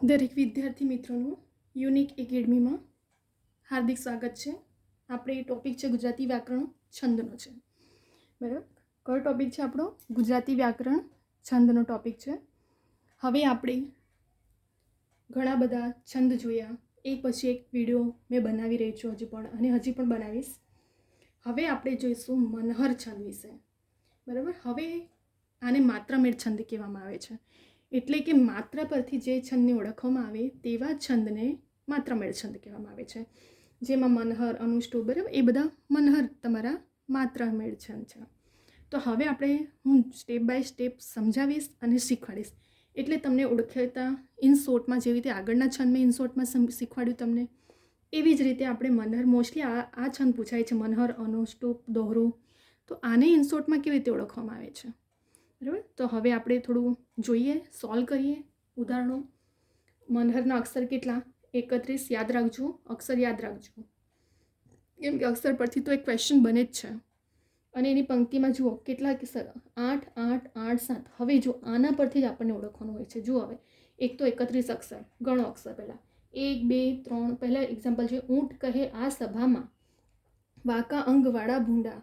દરેક વિદ્યાર્થી મિત્રોનું યુનિક એકેડમીમાં હાર્દિક સ્વાગત છે. આપણે ટોપિક છે ગુજરાતી વ્યાકરણ છંદનો છે. બરાબર, કયો ટોપિક છે આપણો? ગુજરાતી વ્યાકરણ છંદનો ટોપિક છે. હવે આપણે ઘણા બધા છંદ જોયા, એક પછી એક વિડીયો મેં બનાવી રહી છું હજી પણ બનાવીશ. હવે આપણે જોઈશું મનહર છંદ વિશે. બરાબર, હવે આને માત્રામેળ છંદ કહેવામાં આવે છે. એટલે કે માત્રા પરથી જે છંદને ઓળખવામાં આવે તેવા છંદને માત્રામેળ છંદ કહેવામાં આવે છે. જેમાં મનહર, અનુષ્ટુપ, બરાબર, એ બધા મનહર તમારા માત્રામેળ છંદ છે. તો હવે હું સ્ટેપ બાય સ્ટેપ સમજાવીશ અને શીખવાડીશ. એટલે તમને ઓળખતા ઇન શોર્ટમાં, જેવી રીતે આગળના છંદ મેં ઇન શોર્ટમાં શીખવાડ્યું તમને, એવી જ રીતે આપણે મનહર, મોસ્ટલી આ છંદ પૂછાય છે, મનહર, અનુષ્ટુપ, દોહરો. તો આને ઇન શોર્ટમાં કેવી રીતે ઓળખવામાં આવે છે? બરાબર, તો હવે આપણે થોડું જોઈએ, સોલ્વ કરીએ ઉદાહરણો. મનહરના અક્ષર કેટલા? 31. યાદ રાખજો, અક્ષર યાદ રાખજો, કેમ કે અક્ષર પરથી તો એક ક્વેશ્ચન બને જ છે. અને એની પંક્તિમાં જુઓ કેટલા 8, 8, 8, 7. હવે જો આના પરથી જ આપણને ઓળખવાનું હોય છે. જુઓ, હવે એક તો 31 અક્ષર, ગણો અક્ષર પહેલાં, 1, 2, 3. પહેલાં એક્ઝામ્પલ છે, ઊંટ કહે આ સભામાં, વાંકા અંગવાળા ભૂંડા,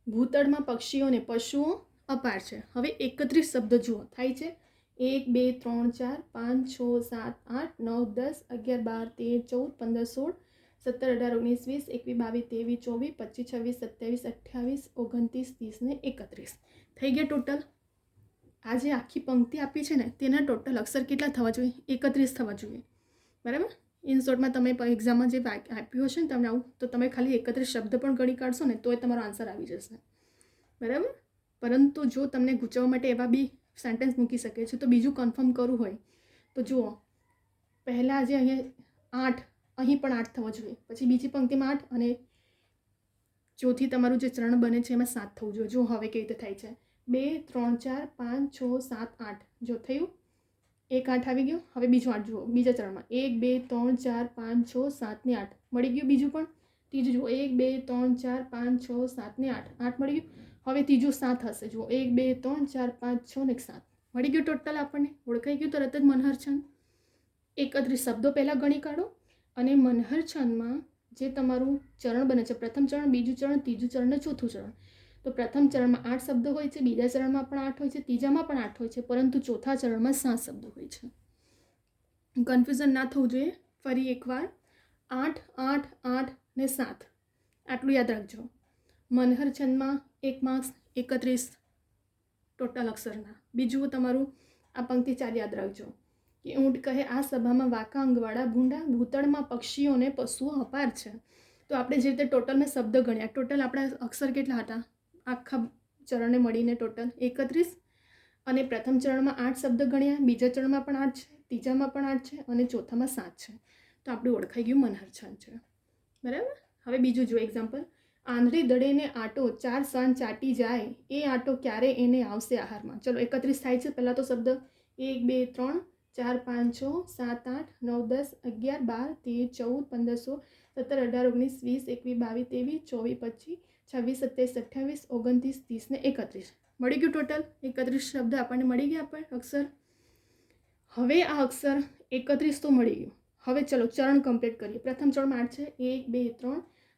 ભૂતળમાં પક્ષીઓને પશુઓ અપાર છે. હવે 31 શબ્દ જુઓ થાય છે. 1, 2, 3, 4, 5, 6, 7, 8, 9, 10, 11, 12, 13, 14, 15, 16, 17, 18, 19, 20, 21, 22, 23, 24, 25, 27, 28, 29, 30 ને 31 થઈ ગયા ટોટલ. આ જે આખી પંક્તિ આપી છે ને, તેના ટોટલ અક્ષર કેટલા થવા જોઈએ? 31 થવા જોઈએ. બરાબર, ઇન શોર્ટમાં તમે એક્ઝામમાં જે આપ્યું હશે ને તમને આવું, તો તમે ખાલી 31 શબ્દ પણ ગણી કાઢશો ને તોય તમારો આન્સર આવી જશે. બરાબર, પરંતુ જો તમને ગૂંચવવા માટે એવા બી સેન્ટેન્સ મૂકી શકે છે. તો બીજું કન્ફર્મ કરવું હોય તો જુઓ, પહેલાં જે અહીંયા 8, અહીં પણ 8 થવો જોઈએ, પછી બીજી પંક્તિમાં 8, અને ચોથી તમારું જે ચરણ બને છે એમાં 7 થવું જોઈએ. જો હવે કેવી રીતે થાય છે, 2, 3, 4, 5, 6, 7, 8. જો થયું, એક 8 આવી ગયો. હવે બીજું 8 જુઓ, બીજા ચરણમાં 1, 2, 3, 4, 5, 6, 7 ને 8 મળી ગયું. બીજું પણ ત્રીજું જુઓ, 1, 2, 3, 4, 5, 6, 7 ને 8, 8 મળી ગયું. હવે ત્રીજું 7 હશે. જુઓ, 1, 2, 3, 4, 5, 6 ને 7 મળી ગયું. ટોટલ આપણને ઓળખાઈ ગયું. તરત જ મનહર છંદ. 31 શબ્દો પહેલાં ગણી કાઢો. અને મનહર છંદમાં જે તમારું ચરણ બને છે, પ્રથમ ચરણ, બીજું ચરણ, ત્રીજું ચરણ ને ચોથું ચરણ. તો પ્રથમ ચરણમાં 8 શબ્દો હોય છે, બીજા ચરણમાં પણ 8 હોય છે, ત્રીજામાં પણ 8 હોય છે, પરંતુ ચોથા ચરણમાં 7 શબ્દો હોય છે. કન્ફ્યુઝન ના થવું જોઈએ. ફરી એકવાર 8, 8, 8 ને 7 આટલું યાદ રાખજો. મનહર છંદમાં 1 માર્ક્સ 31 ટોટલ અક્ષરના. બીજું તમારું આ પંક્તિ 4 યાદ રાખજો કે ઊંટ કહે આ સભામાં વાંકા અંગવાળા ભૂંડા, ભૂતળમાં પક્ષીઓને પશુઓ અપાર છે. તો આપણે જે રીતે ટોટલ મેં શબ્દ ગણ્યા, ટોટલ આપણા અક્ષર કેટલા હતા આખા ચરણને મળીને? ટોટલ 31. અને પ્રથમ ચરણમાં 8 શબ્દ ગણ્યા, બીજા ચરણમાં પણ 8 છે, ત્રીજામાં પણ 8 છે, અને ચોથામાં 7 છે. તો આપણે ઓળખાઈ ગયું મનહર છંદ છે. બરાબર, હવે બીજું જો એક્ઝામ્પલ, આંધળી દડેને આટો 4 સાન ચાટી જાય, એ આટો ક્યારે એને આવશે આહારમાં. ચલો 31 થાય છે. પહેલાં તો શબ્દ 1, 2, 3, 4, 5, 6, 7, 8, 9, 10, 11, 12, 13, 14, 15, 16, 17, 18, 19, 20, 21, 22, 23, 24, 25, 27, 28, 29, 30 ને 31 મળી ગયું. ટોટલ 31 શબ્દ આપણને મળી ગયા. આપણે અક્ષર, હવે આ અક્ષર 31 તો મળી ગયું. હવે ચલો ચરણ કમ્પ્લીટ કરીએ. પ્રથમ ચરણમાં 8 છે, 1, 2, 3,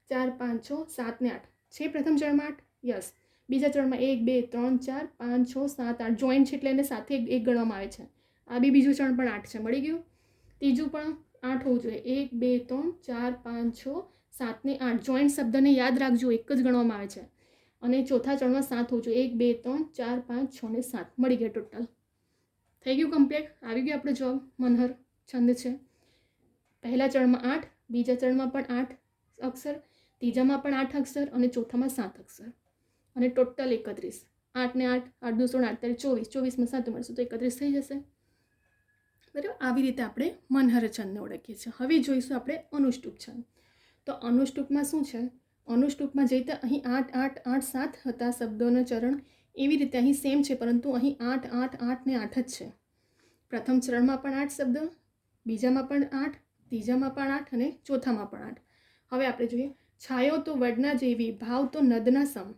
4, 5, 6, 7 ને 8 છે. પ્રથમ ચરણમાં 8, યસ. બીજા ચરણમાં 1, 2, 3, 4, 5, 6, 7, 8 જોઈન્ટ છે એટલે એને સાથે એક ગણવામાં આવે છે. આ બીજું ચરણ પણ 8 છે, મળી ગયું. ત્રીજું પણ 8 હોવું જોઈએ. 1, 2, 3, 4, 5, 6, 7 ને 8 જોઈન્ટ શબ્દને યાદ રાખજો, એક જ ગણવામાં આવે છે. અને ચોથા ચરણમાં 7 હોવું જોઈએ. 1, 2, 3, 4, 5, 6 ને 7 મળી ગયા. ટોટલ થઈ ગયું કમ્પ્લીટ. આવી ગયું આપણે જવાબ. મનહર છંદ છે. પહેલા ચરણમાં 8, બીજા ચરણમાં પણ 8 અક્ષર, ત્રીજામાં પણ 8 અક્ષર, અને ચોથામાં 7 અક્ષર, અને ટોટલ 31. 8 ને 8, 8 2 16, 8 24, 24માં 7 મળશે તો 31 થઈ જશે. બરાબર, આવી રીતે આપણે મનહર છંદને ઓળખીએ છીએ. હવે જોઈશું આપણે અનુષ્ટુપ છંદ. તો અનુષ્ટુપમાં શું છે? અનુષ્ટુપમાં જે રીતે અહીં 8, 8, 8, 7 હતા શબ્દોનો ચરણ, એવી રીતે અહીં સેમ છે, પરંતુ અહીં 8, 8, 8 ને 8 જ છે. પ્રથમ ચરણમાં પણ 8 શબ્દ, બીજામાં પણ 8, ત્રીજામાં પણ 8, અને ચોથામાં પણ 8. હવે આપણે જોઈએ, છાયો તો વડના જેવી, ભાવ તો નદના સમ,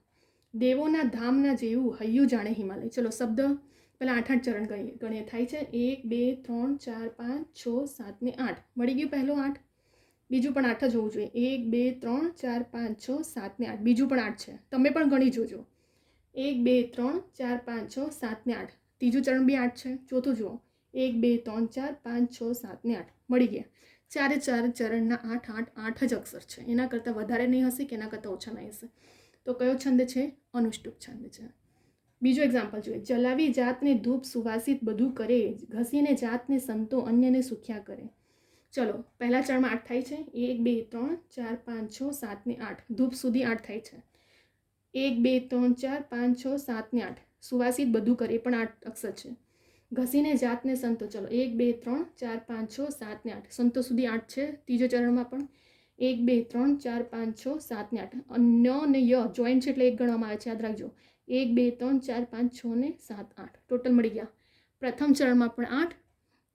દેવોના ધામના જેવું હૈયું જાણે હિમાલય. ચલો શબ્દ પહેલાં 8 ચરણ ગણીએ થાય છે 1 2 3 4 5 6 7 ને 8 મળી ગયું પહેલો 8. બીજું પણ 8 જ હોવું જોઈએ 1 2 3 4 5 6 7 ને 8 બીજું પણ 8 છે. તમે પણ ગણી જોજો 1 2 3 4 5 6 7 ને 8 ત્રીજું ચરણ બી 8 છે. ચોથું જુઓ 1 2 3 4 5 6 7 ને 8 મળી ગયા. ચારે ચરણના 8 8 8 જ અક્ષર છે. એના કરતાં વધારે નહીં હશે કે એના કરતાં ઓછા નહીં હશે. તો કયો છંદ છે? અનુષ્ટુપ છંદ છે. બીજો એક્ઝામ્પલ જોઈએ જલાવી જાતને ધૂપ સુવાસિત બધું કરે ઘસીને જાતને સંતો અન્યને સુખ્યા કરે. ચલો પહેલા ચરણમાં 8 થાય છે 1 2 3 4 5 6 7 ને 8 ધૂપ સુધી 8 થાય છે 1 2 3 4 5 6 7 ને 8 સુવાસિત બધું કરે પણ 8 અક્ષર છે. ઘસીને જાતને સંતો ચલો 1 2 3 4 5 6 7 ને 8 સંતો સુધી 8 છે. ત્રીજો ચરણમાં પણ 1 2 3 4 5 6 7 ને 8 અન્ય ને ય જોઈન્ટ છે એટલે એક ગણવામાં આવે છે. યાદ રાખજો 1 2 3 4 5 6 ને 7 8 ટોટલ મળી ગયા. પ્રથમ ચરણમાં પણ 8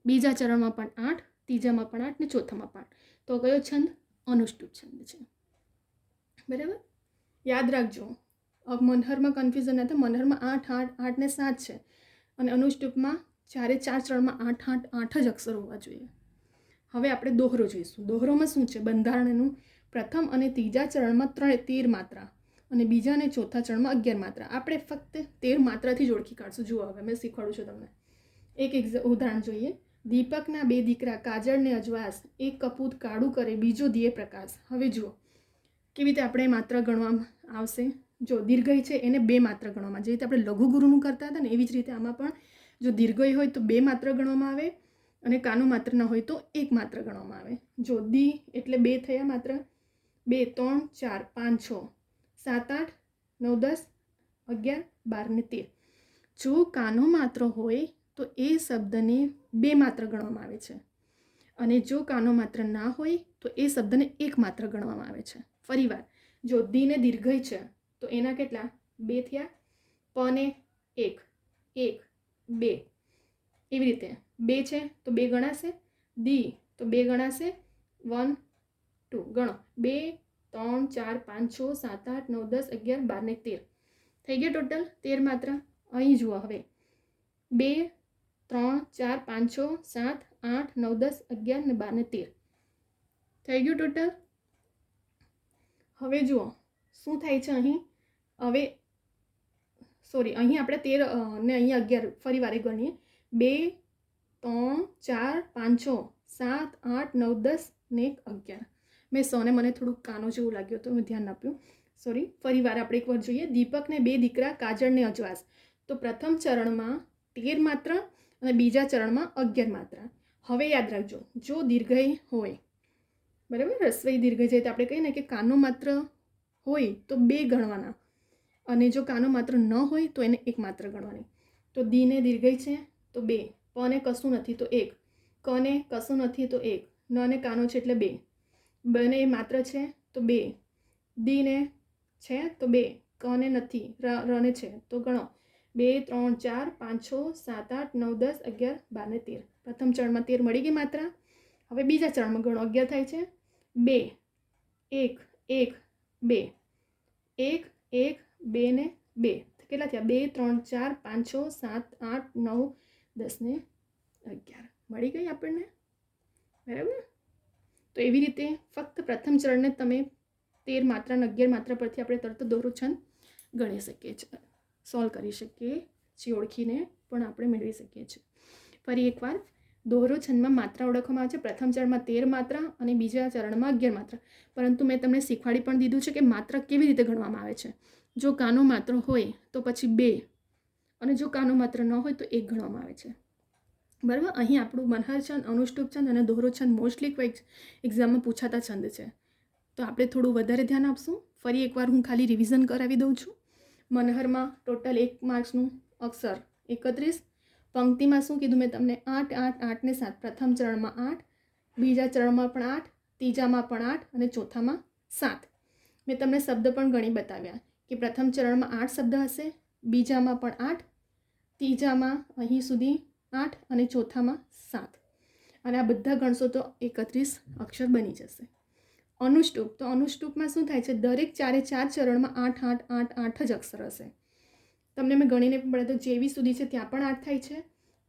બીજા ચરણમાં પણ 8 ત્રીજામાં પણ 8 ને ચોથામાં પણ 8. તો કયો છંદ? અનુષ્ટુપ છંદ છે. બરાબર યાદ રાખજો. મનહરમાં કન્ફ્યુઝન નથી. મનહરમાં 8 8 8 ને 7 છે અને અનુષ્ટુપમાં ચારે 4 ચરણમાં 8 8 8 જ અક્ષર હોવા જોઈએ. હવે આપણે દોહરો જોઈશું. દોહરોમાં શું છે? બંધારણનું પ્રથમ અને ત્રીજા ચરણમાં 13 માત્રા અને બીજા અને ચોથા ચરણમાં 11 માત્રા. આપણે ફક્ત 13 માત્રાથી જ ઓળખી કાઢશું. જુઓ હવે મેં શીખવાડું છું તમને. એક ઉદાહરણ જોઈએ. દીપકના 2 દીકરા કાજળને અજવાસ, એક કપૂત કાળું કરે બીજો દિયે પ્રકાશ. હવે જુઓ કેવી રીતે આપણે માત્રા ગણવામાં આવશે. જો દીર્ઘય છે એને 2 માત્રા ગણવામાં, જે રીતે આપણે લઘુ ગુરુનું કરતા હતા ને એવી જ રીતે આમાં પણ જો દીર્ઘય હોય તો 2 માત્રા ગણવામાં આવે અને કાનો માત્ર ન હોય તો 1 માત્ર ગણવામાં આવે. જો દી એટલે 2 થયા માત્ર 2 3 4 5 6 7 8 9 10 11 12 ને 13. જો કાનો માત્ર હોય તો એ શબ્દને 2 માત્ર ગણવામાં આવે છે અને જો કાનો માત્ર ના હોય તો એ શબ્દને 1 માત્ર ગણવામાં આવે છે. ફરીવાર જો દીને દીર્ઘય છે તો એના કેટલા 2 થયા. પને 1 1 2 એવી રીતે 2 છે તો 2 ગણાશે. દી તો 2 ગણાશે 1 2 ગણો 2 3 4 5 6 7 8 9 10 11 12 ને 13 થઈ ગયા ટોટલ 13 માત્રા. અહીં જુઓ હવે 2 3 4 5 6 7 8 9 10 11 ને 12 ને 13 થઈ ગયું ટોટલ. હવે જુઓ શું થાય છે અહીં. હવે સોરી અહીં આપણે 13 ને અહીં 11 ફરી વાર ગણીએ 2 3 4 5 6 7 8 9 10 ને 11. મેં સોને મને થોડુંક કાનો જેવું લાગ્યું તો મેં ધ્યાન આપ્યું. સોરી ફરી વાર આપણે એકવાર જોઈએ. દીપકને 2 દીકરા કાજળને અજવાસ. તો પ્રથમ ચરણમાં 13 માત્ર અને બીજા ચરણમાં 11 માત્રા. હવે યાદ રાખજો જો દીર્ઘય હોય બરાબર રસ્વઈ દીર્ઘય છે તો આપણે કહીએ ને કે કાનો માત્ર હોય તો 2 ગણવાના અને જો કાનો માત્ર ન હોય તો એને 1 માત્ર ગણવાની. તો દીને દીર્ઘય છે તો 2, પને કશું નથી તો 1, કને કશું નથી તો 1, નને કાનો છે એટલે 2, બને માત્ર છે તો 2, દીને છે તો 2, કને નથી રને છે તો ગણો 2 3 4 5 6 7 8 9 10 11 12 ને 13. પ્રથમ ચરણમાં 13 મળી ગઈ માત્રા. હવે બીજા ચરણમાં ગણો 11 થાય છે 2 1 1 2 1 1 2 ને 2 કેટલા થયા 2 3 4 5 6 7 8 9 10 ને 11 મળી ગઈ આપણને. બરાબર. તો એવી રીતે ફક્ત પ્રથમ ચરણને તમે 13 માત્રા અને 11 માત્રા પરથી આપણે તરત દોરો છંદ ગણી શકીએ છીએ, સોલ્વ કરી શકીએ છીએ, ઓળખીને પણ આપણે મેળવી શકીએ છીએ. ફરી એકવાર દોહરો છંદમાં માત્રા ઓળખવામાં આવે છે. પ્રથમ ચરણમાં 13 માત્રા અને બીજા ચરણમાં 11 માત્રા. પરંતુ મેં તમને શીખવાડી પણ દીધું છે કે માત્રા કેવી રીતે ગણવામાં આવે છે. જો કાનો માત્ર હોય તો પછી 2 અને જો કાનો માત્ર ન હોય તો 1 ગણવામાં આવે છે. બરાબર. અહીં આપણું મનહર છંદ, અનુષ્ટુપ છંદ અને દોહરો છંદ મોસ્ટલી કોઈ એક્ઝામમાં પૂછાતા છંદ છે. તો આપણે થોડું વધારે ધ્યાન આપશું. ફરી એકવાર હું ખાલી રિવિઝન કરાવી દઉં છું. મનહરમાં ટોટલ 1 માર્ક્સનું અક્ષર 31. પંક્તિમાં શું કીધું મેં તમને 8 8 8 ને 7. પ્રથમ ચરણમાં 8, બીજા ચરણમાં પણ 8, ત્રીજામાં પણ 8 અને ચોથામાં 7. મેં તમને શબ્દ પણ ગણી બતાવ્યા કે પ્રથમ ચરણમાં 8 શબ્દ હશે, બીજામાં પણ 8, ત્રીજામાં અહીં સુધી 8 અને ચોથામાં 7 અને આ બધા ગણશો તો 31 અક્ષર બની જશે. અનુષ્ટુપ. તો અનુષ્ટુપમાં શું થાય છે દરેક ચારે 4 ચરણમાં 8 8 8 8 જ અક્ષર હશે. તમને મેં ગણીને પણ પડે તો જેવી સુધી છે ત્યાં પણ 8 થાય છે,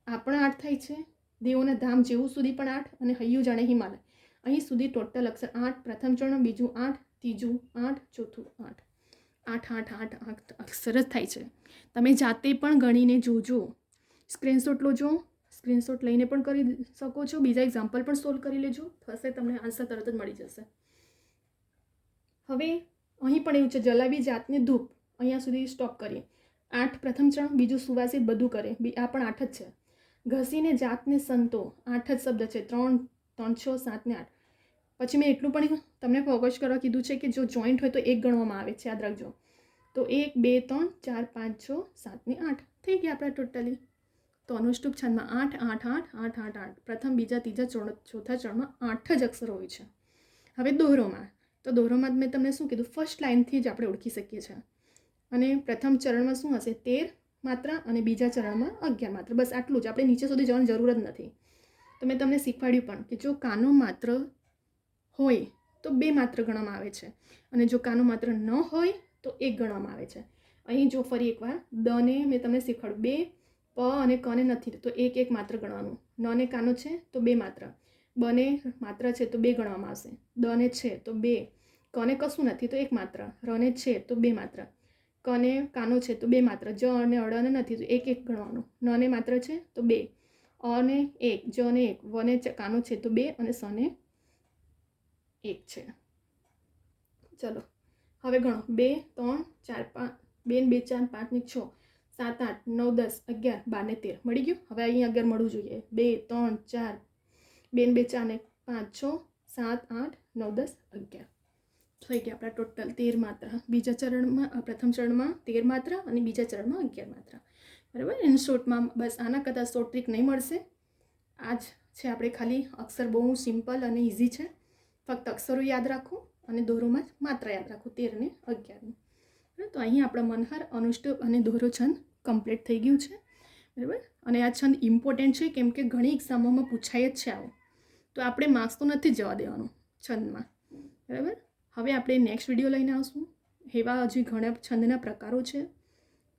આ પણ 8 થાય છે, દેવોના ધામ જેવું સુધી પણ 8, અને હૈયું જાણે હિમાલય, અહીં સુધી ટોટલ અક્ષર 8. પ્રથમ ચરણ, બીજું 8, ત્રીજું 8, ચોથું 8. 8 8 8 8 અક્ષર જ થાય છે. તમે જાતે પણ ગણીને જોજો, સ્ક્રીનશોટ લોજો, સ્ક્રીનશોટ લઈને પણ કરી શકો છો, બીજા એક્ઝામ્પલ પણ સોલ્વ કરી લેજો, થશે તમને આન્સર તરત જ મળી જશે. હવે અહીં પણ એવું છે, જલાવી જાતને ધૂપ, અહીંયા સુધી સ્ટોપ કરીએ. 8 પ્રથમ ચરણ, બીજું સુવાસિત બધું કરે, આ પણ 8 જ છે. ઘસીને જાતને સંતો, 8 જ શબ્દ છે, 3 3 6 7 ને 8. પછી મેં એટલું પણ તમને ફોકસ કરવા કીધું છે કે જો જોઈન્ટ હોય તો 1 ગણવામાં આવે છે, યાદ રાખજો. તો 1 2 3 4 5 6 7 ને 8 થઈ ગયા આપણા ટોટલી. તો અનુષ્ટુપ છંદમાં 8 8 8 8 8 8 પ્રથમ, બીજા, ત્રીજા, ચોથા ચરણમાં 8 જ અક્ષરો હોય છે. હવે દોરોમાં, તો દોરોમાં મેં તમને શું કીધું, ફર્સ્ટ લાઇનથી જ આપણે ઓળખી શકીએ છીએ. અને પ્રથમ ચરણમાં શું હશે, 13 માત્રા, અને બીજા ચરણમાં 11 માત્રા. બસ આટલું જ, આપણે નીચે સુધી જવાની જરૂર જ નથી. તો મેં તમને શીખવાડ્યું પણ કે જો કાનો માત્ર હોય તો 2 માત્ર ગણવામાં આવે છે, અને જો કાનો માત્ર ન હોય તો 1 ગણવામાં આવે છે. અહીં જો ફરી એકવાર દને મેં તમને શીખવાડ્યું, 2 પ અને કને નથી તો 1 1 માત્ર ગણવાનું. ન ને કાનો છે તો 2 માત્ર, બને માત્ર છે તો 2 ગણવામાં આવશે, દને છે તો 2, કને કશું નથી તો 1 માત્ર, રને છે તો 2 માત્ર, કને કાનો છે તો 2 માત્ર, જ અને અડને નથી તો 1 1 ગણવાનું, નને માત્ર છે તો 2, અને 1, જને 1, વને કાનો છે તો 2, અને સને 1 છે. ચલો હવે ગણો, 2 3 4 5, 2 2 4 5 ને 6 7 8 9 10 11 12 ને 13 મળી ગયું. હવે અહીં 11 મળવું જોઈએ. 2 3 4, 2 2 4 ને 5 6 7 8 9 10 11 થઈ ગયા આપણા ટોટલ 13 માત્રા. બીજા ચરણમાં, પ્રથમ ચરણમાં 13 માત્રા, અને બીજા ચરણમાં 11 માત્રા. બરાબર. ઇન શોર્ટમાં બસ આના કરતાં શોર્ટ ટ્રીક નહીં મળશે. આ જ છે આપણે ખાલી અક્ષર બહુ સિમ્પલ અને ઇઝી છે. ફક્ત અક્ષરો યાદ રાખો અને દોરોમાં જ માત્રા યાદ રાખો, 13 ને 11. તો અહીં આપણા મનહર, અનુષ્ટુપ અને દોરો છંદ કમ્પ્લીટ થઈ ગયું છે. બરાબર. અને આ છંદ ઇમ્પોર્ટન્ટ છે કેમ કે ઘણી એક્ઝામોમાં પૂછાય જ છે આવો, તો આપણે માર્ક્સ તો નથી જ જવા દેવાનું છંદમાં. બરાબર. હવે આપણે નેક્સ્ટ વિડીયો લઈને આવશું. એવા હજી ઘણા છંદના પ્રકારો છે,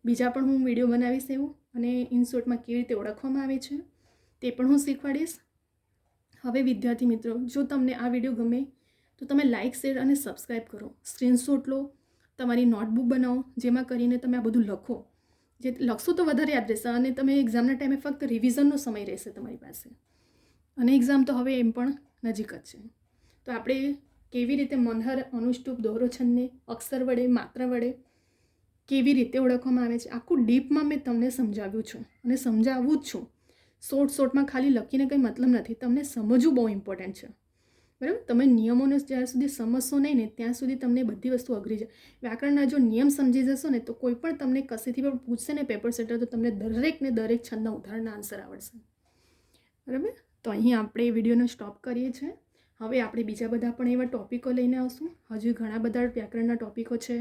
બીજા પણ હું વિડીયો બનાવીશ એવું, અને ઇન શોર્ટમાં કેવી રીતે ઓળખવામાં આવે છે તે પણ હું શીખવાડીશ. હવે વિદ્યાર્થી મિત્રો, જો તમને આ વિડીયો ગમે તો તમે લાઇક, શેર અને સબસ્ક્રાઈબ કરો. સ્ક્રીનશોટ લો, તમારી નોટબુક બનાવો, જેમાં કરીને તમે આ બધું લખો. જે લખશો તો વધારે યાદ રહેશે, અને તમે એક્ઝામના ટાઈમે ફક્ત રિવિઝનનો સમય રહેશે તમારી પાસે, અને એક્ઝામ તો હવે એમ પણ નજીક જ છે. તો આપણે કેવી રીતે મનહર, અનુષ્ટુપ, દોરો છંદને અક્ષર વડે, માત્રા વડે કેવી રીતે ઓળખવામાં આવે છે, આખું ડીપમાં મેં તમને સમજાવ્યું છું અને સમજાવું જ છું. શોર્ટમાં ખાલી લખીને કંઈ મતલબ નથી, તમને સમજવું બહુ ઇમ્પોર્ટન્ટ છે. બરાબર. તમે નિયમોને જ્યાં સુધી સમજશો નહીં ને ત્યાં સુધી તમને બધી વસ્તુ અઘરી છે. વ્યાકરણના જો નિયમ સમજી જશો ને તો કોઈ પણ તમને કશેથી પણ પૂછશે ને પેપર સેટર, તો તમને દરેક છંદના ઉદાહરણના આન્સર આવડશે. બરાબર. તો અહીં આપણે વિડીયોને સ્ટોપ કરીએ છીએ. હવે આપણે બીજા બધા પણ એવા ટોપિકો લઈને આવશું. હજુ ઘણા બધા વ્યાકરણના ટોપિકો છે.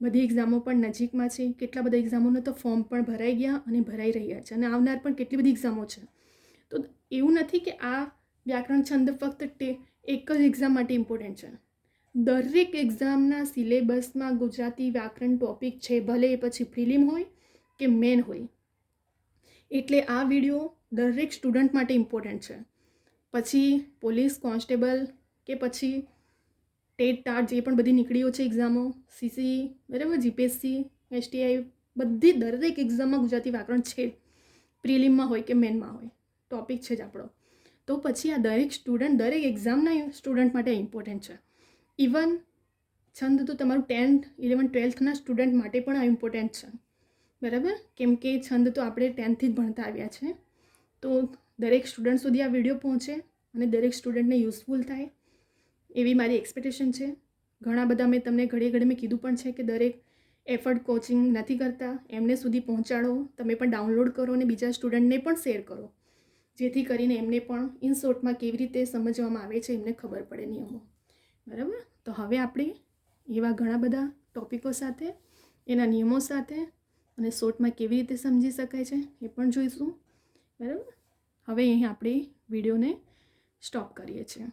બધી એક્ઝામો પણ નજીકમાં છે. કેટલા બધા એક્ઝામોના તો ફોર્મ પણ ભરાઈ ગયા અને ભરાઈ રહ્યા છે, અને આવનાર પણ કેટલી બધી એક્ઝામો છે. તો એવું નથી કે આ વ્યાકરણ છંદ ફક્ત એક જ એક્ઝામ માટે ઇમ્પોર્ટન્ટ છે. દરેક એક્ઝામના સિલેબસમાં ગુજરાતી વ્યાકરણ ટોપિક છે, ભલે એ પછી પ્રિલિમ હોય કે મેન હોય. એટલે આ વિડીયો દરેક સ્ટુડન્ટ માટે ઇમ્પોર્ટન્ટ છે. પછી પોલીસ કોન્સ્ટેબલ કે પછી ટેટ ટાટ જે પણ બધી નીકળીઓ છે એક્ઝામો, સીસી, બરાબર, જીપીએસસી, એસટીઆઈ, બધી દરેક એક્ઝામમાં ગુજરાતી વ્યાકરણ છે, પ્રિલિમમાં હોય કે મેનમાં હોય, ટોપિક છે જ આપણો. તો પછી આ દરેક સ્ટુડન્ટ, દરેક એક્ઝામના સ્ટુડન્ટ માટે ઇમ્પોર્ટન્ટ છે. ઇવન છંદ તો તમારું 10th 11th 12thના સ્ટુડન્ટ માટે પણ આ ઇમ્પોર્ટન્ટ છે. બરાબર. કેમ કે છંદ તો આપણે 10thથી જ ભણતા આવ્યા છે. તો દરેક સ્ટુડન્ટ સુધી આ વિડીયો પહોંચે અને દરેક સ્ટુડન્ટને યુઝફુલ થાય એવી મારી એક્સપેક્ટેશન છે. ઘણા બધા મેં તમને ઘડીએ મેં કીધું પણ છે કે દરેક એફર્ટ કોચિંગ નથી કરતા, એમને સુધી પહોંચાડો. તમે પણ ડાઉનલોડ કરો અને બીજા સ્ટુડન્ટને પણ શેર કરો, જેથી કરીને એમને પણ ઇન શોર્ટમાં કેવી રીતે સમજવામાં આવે છે એમને ખબર પડે નિયમો. બરાબર. તો હવે આપણે એવા ઘણા બધા ટોપિકો સાથે, એના નિયમો સાથે અને શોર્ટમાં કેવી રીતે સમજી શકાય છે એ પણ જોઈશું. બરાબર. હવે અહીં આપણે વિડીયોને સ્ટોપ કરીએ છીએ.